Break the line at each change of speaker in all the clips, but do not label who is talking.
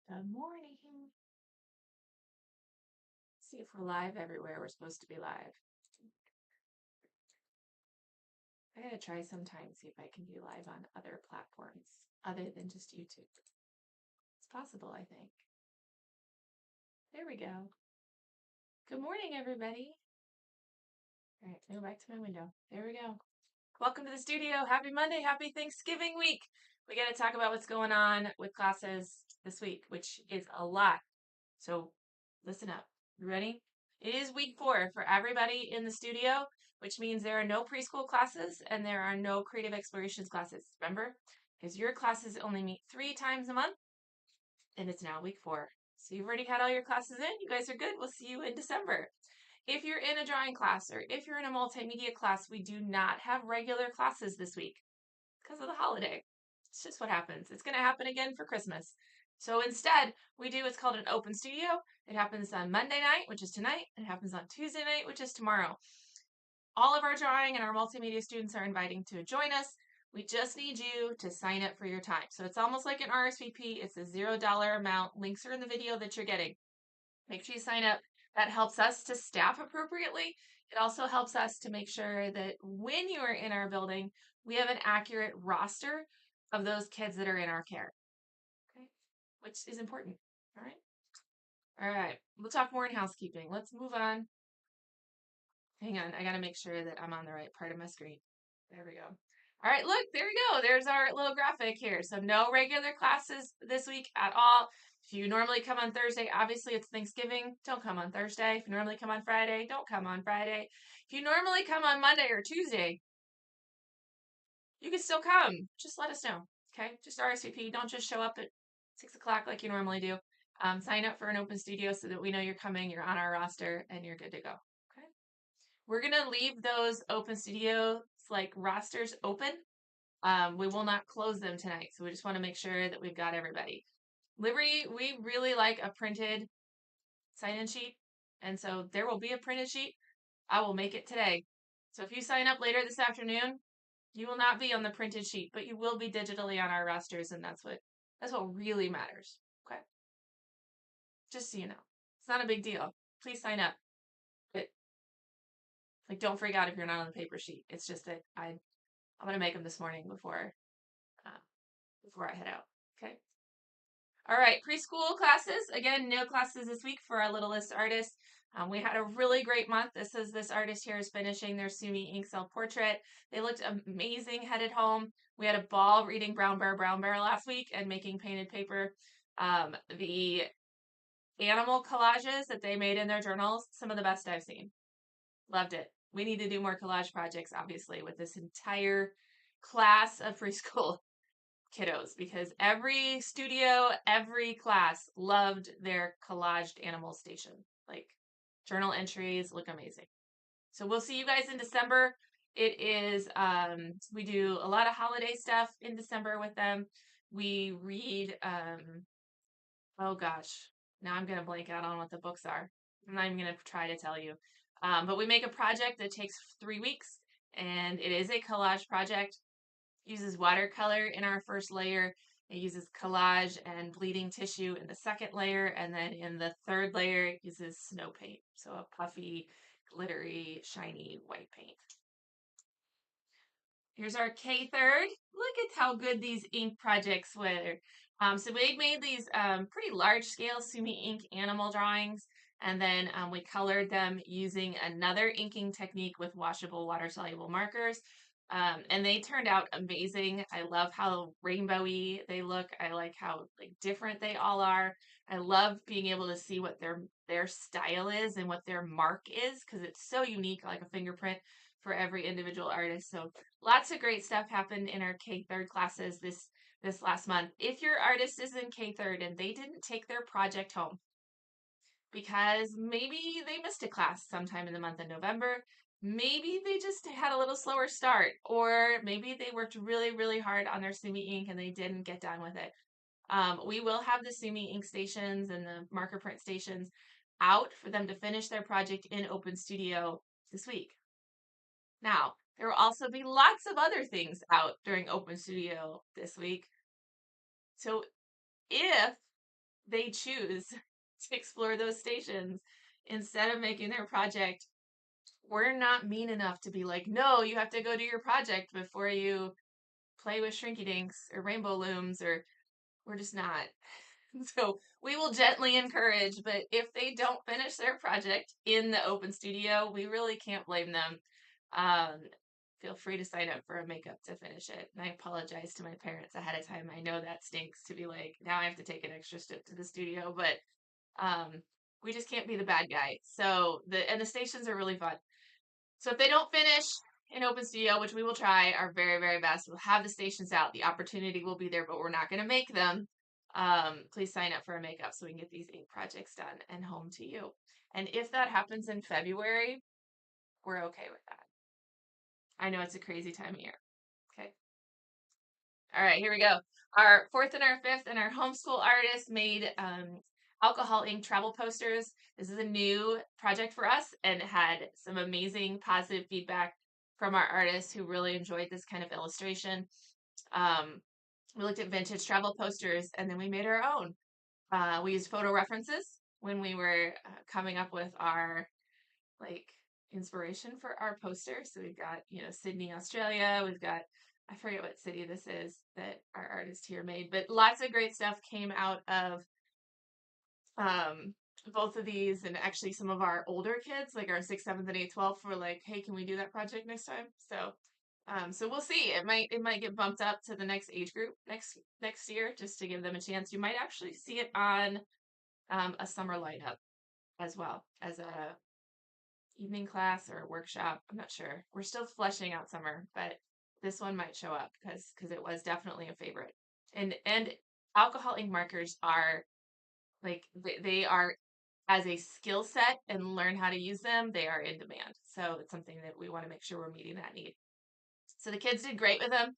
Good morning. See if we're live everywhere. We're supposed to be live. I gotta try sometime, see if I can be live on other platforms other than just YouTube. It's possible, I think. There we go. Good morning, everybody. All right, go back to my window. There we go. Welcome to the studio. Happy Monday. Happy Thanksgiving week. We got to talk about what's going on with classes this week, which is a lot. So listen up. You ready? It is week 4 for everybody in the studio, which means there are no preschool classes and there are no creative explorations classes. Remember? Because your classes only meet 3 times a month, and it's now week 4. So you've already had all your classes in. You guys are good. We'll see you in December. If you're in a drawing class or if you're in a multimedia class, we do not have regular classes this week because of the holiday. It's just what happens. It's going to happen again for Christmas. So instead, we do what's called an open studio. It happens on Monday night, which is tonight, and it happens on Tuesday night, which is tomorrow. All of our drawing and our multimedia students are inviting to join us. We just need you to sign up for your time. So it's almost like an RSVP. It's a $0 amount. Links are in the video that you're getting. Make sure you sign up. That helps us to staff appropriately. It also helps us to make sure that when you are in our building, we have an accurate roster of those kids that are in our care. Okay, which is important. All right. All right. We'll talk more in housekeeping. Let's move on. Hang on. I got to make sure that I'm on the right part of my screen. There we go. All right. Look, there we go. There's our little graphic here. So no regular classes this week at all. If you normally come on Thursday, obviously it's Thanksgiving. Don't come on Thursday. If you normally come on Friday, don't come on Friday. If you normally come on Monday or Tuesday, you can still come. Just let us know. Okay. Just RSVP. Don't just show up at 6 o'clock like you normally do. Sign up for an open studio so that we know you're coming, you're on our roster, and you're good to go. Okay. We're going to leave those open studios, like rosters, open. We will not close them tonight. So we just want to make sure that we've got everybody. Liberty, we really like a printed sign-in sheet. And so there will be a printed sheet. I will make it today. So if you sign up later this afternoon, you will not be on the printed sheet, but you will be digitally on our rosters, and that's what really matters. Okay. Just so you know. It's not a big deal. Please sign up. But like don't freak out if you're not on the paper sheet. It's just that I'm gonna make them this morning before I head out. Okay. All right, preschool classes. Again, no classes this week for our littlest artists. We had a really great month. This artist here is finishing their Sumi ink cell portrait. They looked amazing headed home. We had a ball reading Brown Bear last week and making painted paper. The animal collages that they made in their journals, some of the best I've seen. Loved it. We need to do more collage projects, obviously, with this entire class of preschool kiddos because every studio, every class loved their collaged animal station. Like journal entries look amazing. So we'll see you guys in December. It is, we do a lot of holiday stuff in December with them. We read, oh gosh, now I'm going to blank out on what the books are. I'm not even going to try to tell you. But we make a project that takes 3 weeks, and it is a collage project. Uses watercolor in our first layer. It uses collage and bleeding tissue in the second layer, and then in the third layer, it uses snow paint. So a puffy, glittery, shiny white paint. Here's our K-third. Look at how good these ink projects were. So we made these pretty large-scale Sumi ink animal drawings, and then we colored them using another inking technique with washable water-soluble markers. And they turned out amazing. I love how rainbowy they look. I like how like different they all are. I love being able to see what their style is and what their mark is because it's so unique, like a fingerprint for every individual artist. So lots of great stuff happened in our K-third classes this last month. If your artist is in K-third and they didn't take their project home because maybe they missed a class sometime in the month of November, maybe they just had a little slower start, or maybe they worked really, really hard on their Sumi ink and they didn't get done with it. We will have the Sumi ink stations and the marker print stations out for them to finish their project in Open Studio this week. Now, there will also be lots of other things out during Open Studio this week. So if they choose to explore those stations instead of making their project, we're not mean enough to be like, no, you have to go do your project before you play with Shrinky Dinks or Rainbow Looms, or we're just not. So we will gently encourage, but if they don't finish their project in the open studio, we really can't blame them. Um, Feel free to sign up for a makeup to finish it. And I apologize to my parents ahead of time. I know that stinks to be like, now I have to take an extra step to the studio, but we just can't be the bad guy. So the stations are really fun. So if they don't finish in open studio, which we will try our very, very best, we'll have the stations out. The opportunity will be there, but we're not going to make them. Please sign up for a makeup so we can get these 8 projects done and home to you. And if that happens in February, we're okay with that. I know it's a crazy time of year. Okay. All right, here we go. Our 4th and our 5th and our homeschool artists made alcohol ink travel posters. This is a new project for us and had some amazing positive feedback from our artists who really enjoyed this kind of illustration. We looked at vintage travel posters and then we made our own. We used photo references when we were coming up with our inspiration for our poster. So we've got, Sydney, Australia. We've got, I forget what city this is that our artist here made, but lots of great stuff came out of both of these. And actually some of our older kids, like our 6th, 7th, and 8th, 12th, were like, hey, can we do that project next time? So we'll see. It might get bumped up to the next age group next year just to give them a chance. You might actually see it on a summer lineup as well as a evening class or a workshop. I'm not sure. We're still fleshing out summer, but this one might show up because it was definitely a favorite. And alcohol ink markers are they are, as a skill set and learn how to use them, they are in demand. So it's something that we want to make sure we're meeting that need. So the kids did great with them.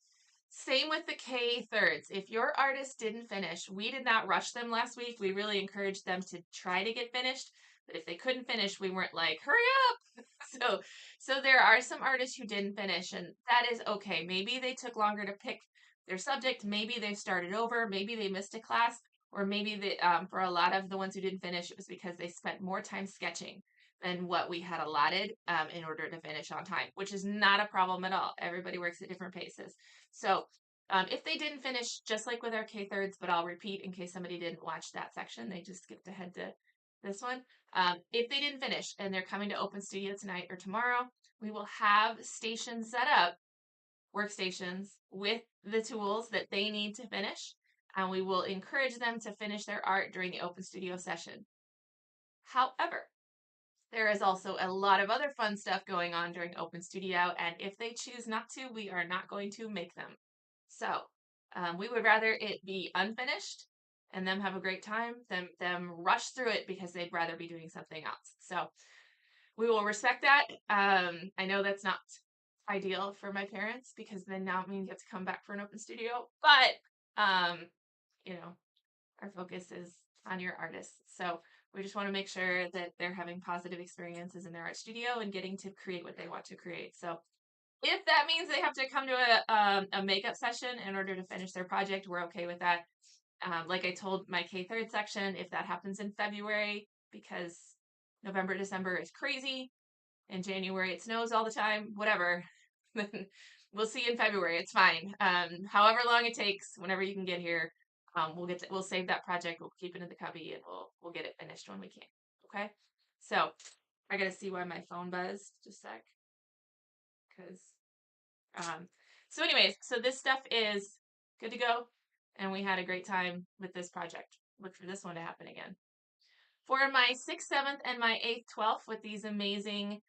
Same with the K thirds. If your artist didn't finish, we did not rush them last week. We really encouraged them to try to get finished. But if they couldn't finish, we weren't like, hurry up. So there are some artists who didn't finish, and that is okay. Maybe they took longer to pick their subject. Maybe they started over. Maybe they missed a class. Or maybe for a lot of the ones who didn't finish, it was because they spent more time sketching than what we had allotted in order to finish on time, which is not a problem at all. Everybody works at different paces. So if they didn't finish, just like with our K thirds, but I'll repeat in case somebody didn't watch that section, they just skipped ahead to this one. If they didn't finish and they're coming to Open Studio tonight or tomorrow, we will have stations set up, workstations with the tools that they need to finish, and we will encourage them to finish their art during the Open Studio session. However, there is also a lot of other fun stuff going on during Open Studio, and if they choose not to, we are not going to make them. So we would rather it be unfinished and them have a great time than them rush through it because they'd rather be doing something else. So we will respect that. I know that's not ideal for my parents because then now it means you have to come back for an Open Studio, but our focus is on your artists. So we just want to make sure that they're having positive experiences in their art studio and getting to create what they want to create. So if that means they have to come to a makeup session in order to finish their project, we're okay with that. Like I told my K-3 section, if that happens in February, because November, December is crazy, in January it snows all the time, whatever, then we'll see in February. It's fine. However long it takes, whenever you can get here, we'll save that project. We'll keep it in the cubby and we'll get it finished when we can. Okay. So I gotta see why my phone buzzed. Just a sec. So anyways, so this stuff is good to go, and we had a great time with this project. Look for this one to happen again. For my 6th, 7th, and my 8th, 12th with these amazing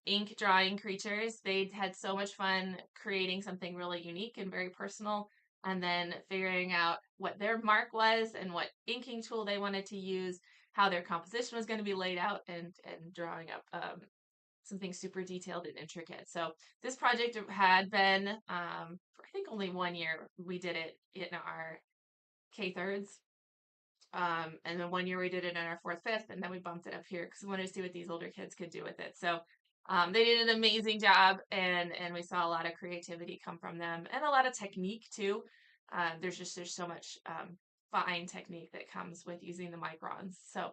ink drawing creatures, they had so much fun creating something really unique and very personal, and then figuring out what their mark was and what inking tool they wanted to use, how their composition was going to be laid out, and drawing up something super detailed and intricate. So this project had been, for I think only 1 year, we did it in our K-3s. And then 1 year we did it in our 4th, 5th, and then we bumped it up here because we wanted to see what these older kids could do with it. So they did an amazing job, and we saw a lot of creativity come from them and a lot of technique too. There's so much fine technique that comes with using the microns. So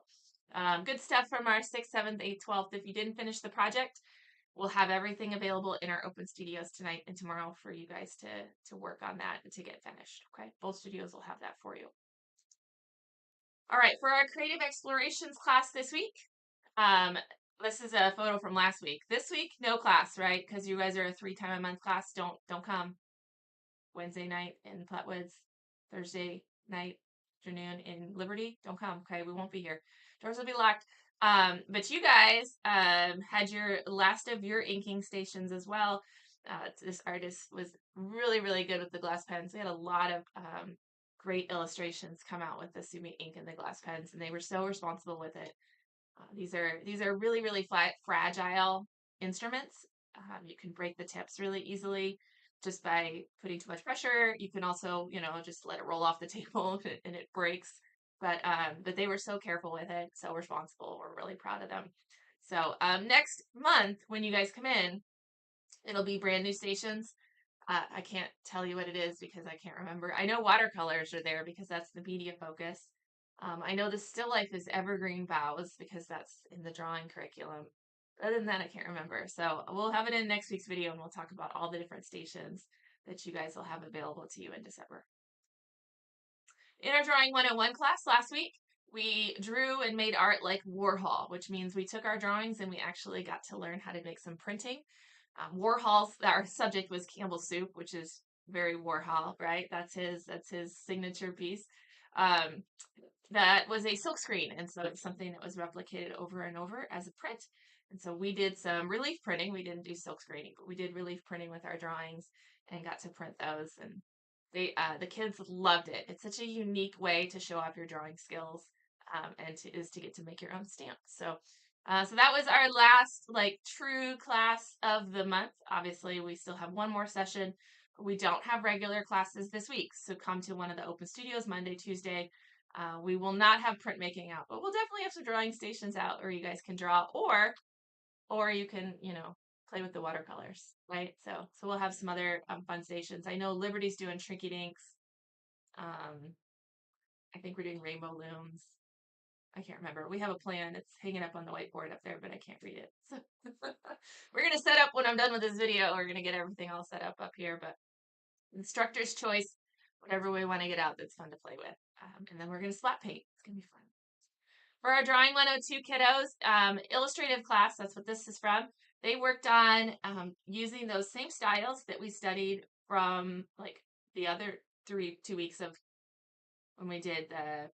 good stuff from our 6th, 7th, 8th, 12th. If you didn't finish the project, we'll have everything available in our open studios tonight and tomorrow for you guys to work on that and to get finished. Okay, both studios will have that for you. All right, for our creative explorations class this week, this is a photo from last week. This week, no class, right? Because you guys are a 3-time-a-month class. Don't come. Wednesday night in Flatwoods, Thursday night, afternoon in Liberty. Don't come, okay? We won't be here. Doors will be locked. But you guys had your last of your inking stations as well. This artist was really, really good with the glass pens. We had a lot of great illustrations come out with the Sumi ink and the glass pens, and they were so responsible with it. These are really, really fragile instruments. You can break the tips really easily just by putting too much pressure. You can also, just let it roll off the table and it breaks. But they were so careful with it, so responsible. We're really proud of them. So next month, when you guys come in, it'll be brand new stations. I can't tell you what it is because I can't remember. I know watercolors are there because that's the media focus. I know the still life is evergreen vows because that's in the drawing curriculum. Other than that, I can't remember. So we'll have it in next week's video and we'll talk about all the different stations that you guys will have available to you in December. In our Drawing 101 class last week, we drew and made art like Warhol, which means we took our drawings and we actually got to learn how to make some printing. Warhol's, our subject was Campbell's soup, which is very Warhol, right? That's his signature piece. That was a silkscreen, and so it's something that was replicated over and over as a print. And so we did some relief printing. We didn't do silk screening, but we did relief printing with our drawings and got to print those. And the kids loved it. It's such a unique way to show off your drawing skills, and to get to make your own stamp. So that was our last true class of the month. Obviously, we still have one more session. We don't have regular classes this week, so come to one of the open studios Monday, Tuesday. We will not have printmaking out, but we'll definitely have some drawing stations out where you guys can draw, or you can, play with the watercolors, right? So we'll have some other fun stations. I know Liberty's doing Trinket inks. I think we're doing rainbow looms. I can't remember. We have a plan. It's hanging up on the whiteboard up there, but I can't read it. So we're going to set up when I'm done with this video. We're going to get everything all set up here, but instructor's choice, whatever we want to get out that's fun to play with. And then we're going to spot paint. It's going to be fun. For our Drawing 102 kiddos, illustrative class, that's what this is from. They worked on using those same styles that we studied from the other 2 weeks of when we did the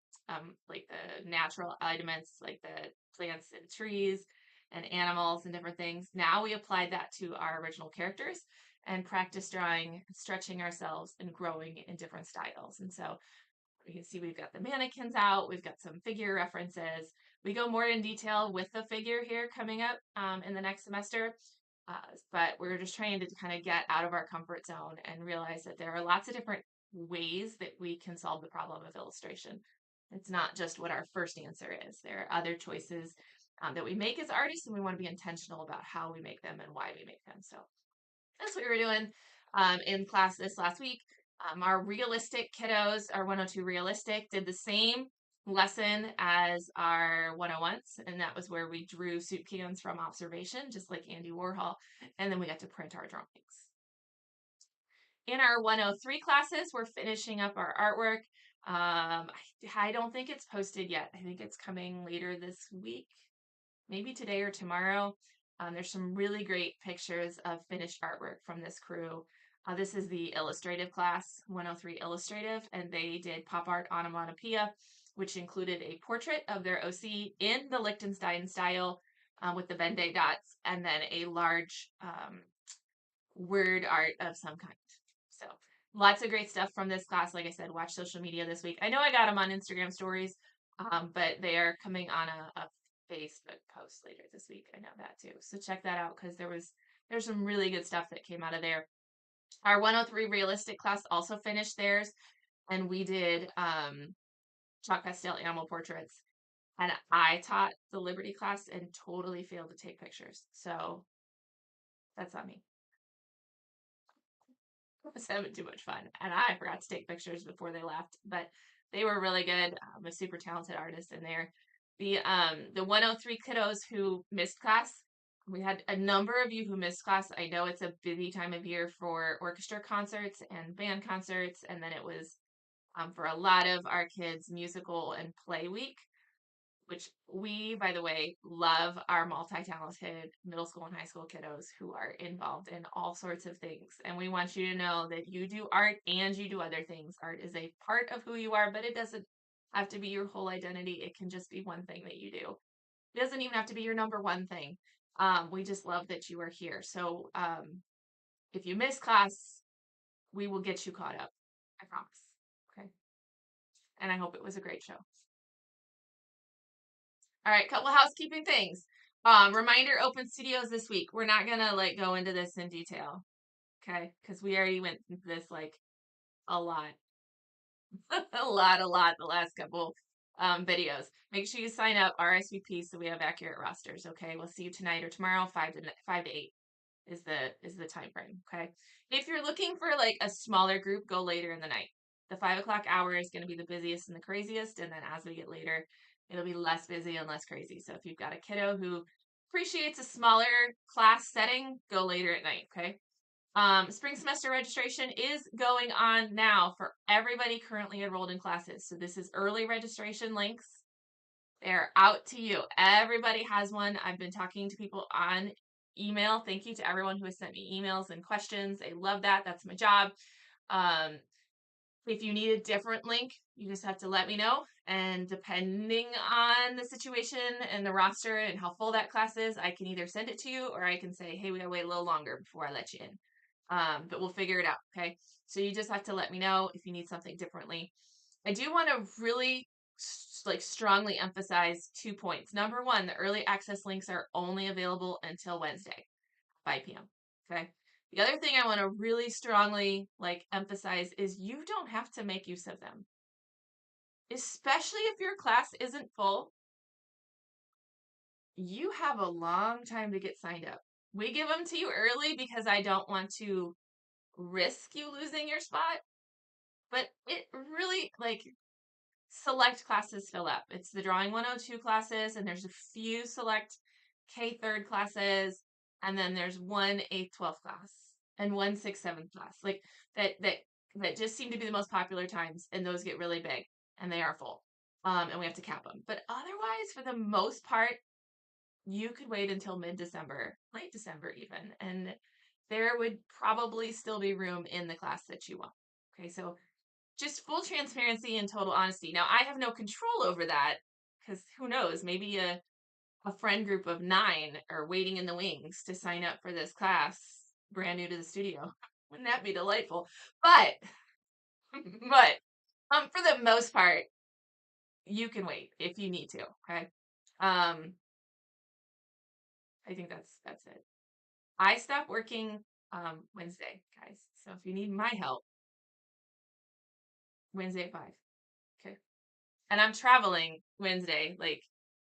natural elements, like the plants and trees and animals and different things. Now we applied that to our original characters and practice drawing, stretching ourselves and growing in different styles. And so you can see we've got the mannequins out, we've got some figure references. We go more in detail with the figure here coming up in the next semester. But we're just trying to kind of get out of our comfort zone and realize that there are lots of different ways that we can solve the problem of illustration. It's not just what our first answer is. There are other choices that we make as artists, and we want to be intentional about how we make them and why we make them. So that's what we were doing in class this last week. Our realistic kiddos, our 102 realistic, did the same lesson as our 101s, and that was where we drew soup cans from observation, just like Andy Warhol, and then we got to print our drawings. In our 103 classes, we're finishing up our artwork. I don't think it's posted yet. I think it's coming later this week, maybe today or tomorrow. There's some really great pictures of finished artwork from this crew. This is the illustrative class, 103 illustrative, and they did pop art onomatopoeia, which included a portrait of their OC in the Liechtenstein style with the Venday dots, and then a large word art of some kind. So lots of great stuff from this class. Like I said, watch social media this week. I know I got them on Instagram stories, but they are coming on a Facebook post later this week. I know that too. So check that out because there's some really good stuff that came out of there. Our 103 realistic class also finished theirs, and we did chalk pastel animal portraits. And I taught the Liberty class and totally failed to take pictures. So that's on me. I was having too much fun, and I forgot to take pictures before they left. But They were really good. A super talented artist in there. The 103 kiddos who missed class. We had a number of you who missed class. I know it's a busy time of year for orchestra concerts and band concerts, and then it was for a lot of our kids musical and play week, which we, by the way, love our multi-talented middle school and high school kiddos who are involved in all sorts of things. And we want you to know that you do art and you do other things. Art is a part of who you are, but it doesn't have to be your whole identity. It can just be one thing that you do. It doesn't even have to be your number one thing. We just love that you are here. So if you miss class, we will get you caught up. I promise. Okay. And I hope it was a great show. All right, couple housekeeping things. Reminder, open studios this week. We're not gonna like go into this in detail, okay? Because we already went into this like a lot, a lot the last couple videos. Make sure you sign up RSVP so we have accurate rosters. Okay, we'll see you tonight or tomorrow, 5 to 8 is the time frame. Okay, if you're looking for like a smaller group, go later in the night. The 5 o'clock hour is going to be the busiest and the craziest, and then as we get later, it'll be less busy and less crazy. So if you've got a kiddo who appreciates a smaller class setting, go later at night. Okay. Spring semester registration is going on now for everybody currently enrolled in classes. So this is early registration links. They're out to you. Everybody has one. I've been talking to people on email. Thank you to everyone who has sent me emails and questions. I love that. That's my job. If you need a different link, you just have to let me know. And depending on the situation and the roster and how full that class is, I can either send it to you or I can say, hey, we gotta wait a little longer before I let you in. But we'll figure it out. Okay. So you just have to let me know if you need something differently. I do want to really strongly emphasize 2 points. Number one, the early access links are only available until Wednesday, 5 p.m. Okay. The other thing I want to really strongly emphasize is you don't have to make use of them. Especially if your class isn't full, you have a long time to get signed up. We give them to you early because I don't want to risk you losing your spot. But it really, select classes fill up. It's the Drawing 102 classes, and there's a few select K-3 classes, and then there's one 8th, 12th class, and one 6th, 7th class. That just seem to be the most popular times, and those get really big, and they are full. And we have to cap them. But otherwise, for the most part, you could wait until mid-December, late December even, and there would probably still be room in the class that you want. Okay, so just full transparency and total honesty. Now, I have no control over that because who knows, maybe a friend group of 9 are waiting in the wings to sign up for this class, brand new to the studio. Wouldn't that be delightful? But for the most part, you can wait if you need to. Okay. I think that's it. I stop working Wednesday, guys. So if you need my help, Wednesday at 5. Okay. And I'm traveling Wednesday,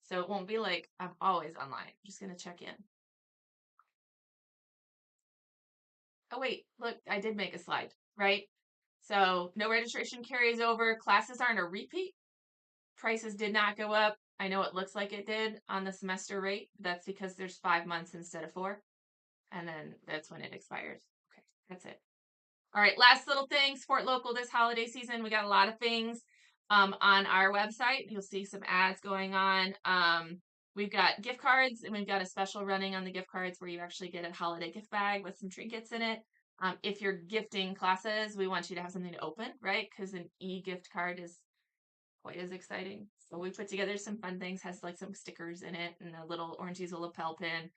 so it won't be like I'm always online. I'm just gonna check in. Oh wait, look, I did make a slide, right? So no registration carries over. Classes aren't a repeat. Prices did not go up. I know it looks like it did on the semester rate. But that's because there's 5 months instead of 4. And then that's when it expires. Okay, that's it. All right, last little thing, support local this holiday season. We got a lot of things on our website. You'll see some ads going on. We've got gift cards, and we've got a special running on the gift cards where you actually get a holiday gift bag with some trinkets in it. If you're gifting classes, we want you to have something to open, right? Because an e-gift card is quite as exciting. So we put together some fun things, has some stickers in it and a little orange Easel lapel pin.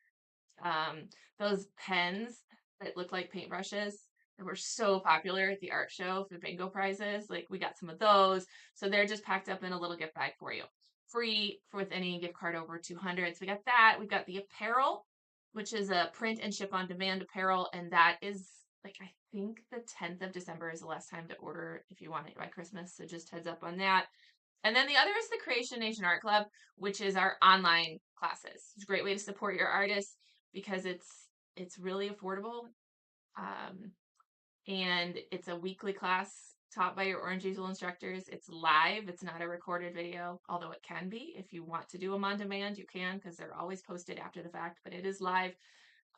Those pens that look like paintbrushes that were so popular at the art show for the bingo prizes. We got some of those. So they're just packed up in a little gift bag for you. Free with any gift card over 200. So we got that. We've got the apparel, which is a print and ship on demand apparel. And that is I think the 10th of December is the last time to order if you want it by Christmas. So just heads up on that. And then the other is the Creation Nation Art Club, which is our online classes. It's a great way to support your artists because it's really affordable. And it's a weekly class taught by your Orange Easel instructors. It's live. It's not a recorded video, although it can be. If you want to do them on demand, you can, because they're always posted after the fact, but it is live.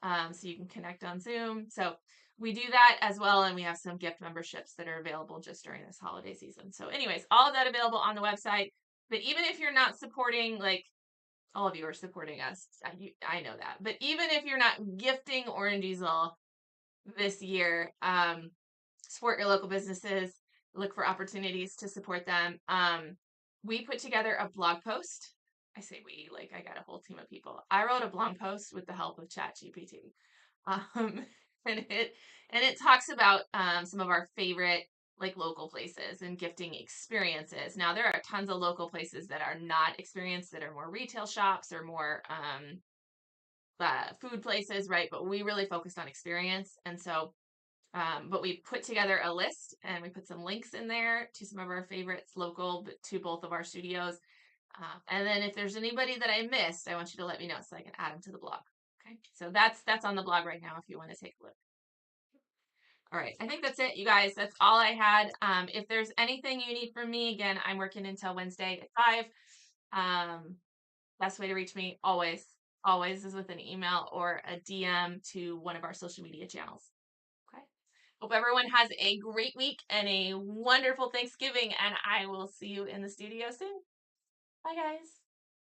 So you can connect on Zoom. So we do that as well, and we have some gift memberships that are available just during this holiday season. So anyways, all of that available on the website. But even if you're not supporting, like, all of you are supporting us, I know that. But even if you're not gifting Orange Easel this year, support your local businesses, look for opportunities to support them. We put together a blog post. I say we, like I got a whole team of people. I wrote a blog post with the help of ChatGPT. Um, and it talks about some of our favorite like local places and gifting experiences. Now there are tons of local places that are not experienced, that are more retail shops or more food places, right? But we really focused on experience, and so but we put together a list and we put some links in there to some of our favorites local to both of our studios. And then if there's anybody that I missed, I want you to let me know so I can add them to the blog. Okay, so that's on the blog right now if you want to take a look. All right, I think that's it, you guys. That's all I had. If there's anything you need from me, again, I'm working until Wednesday at 5. Best way to reach me always is with an email or a DM to one of our social media channels. Okay. Hope everyone has a great week and a wonderful Thanksgiving, and I will see you in the studio soon. Bye, guys.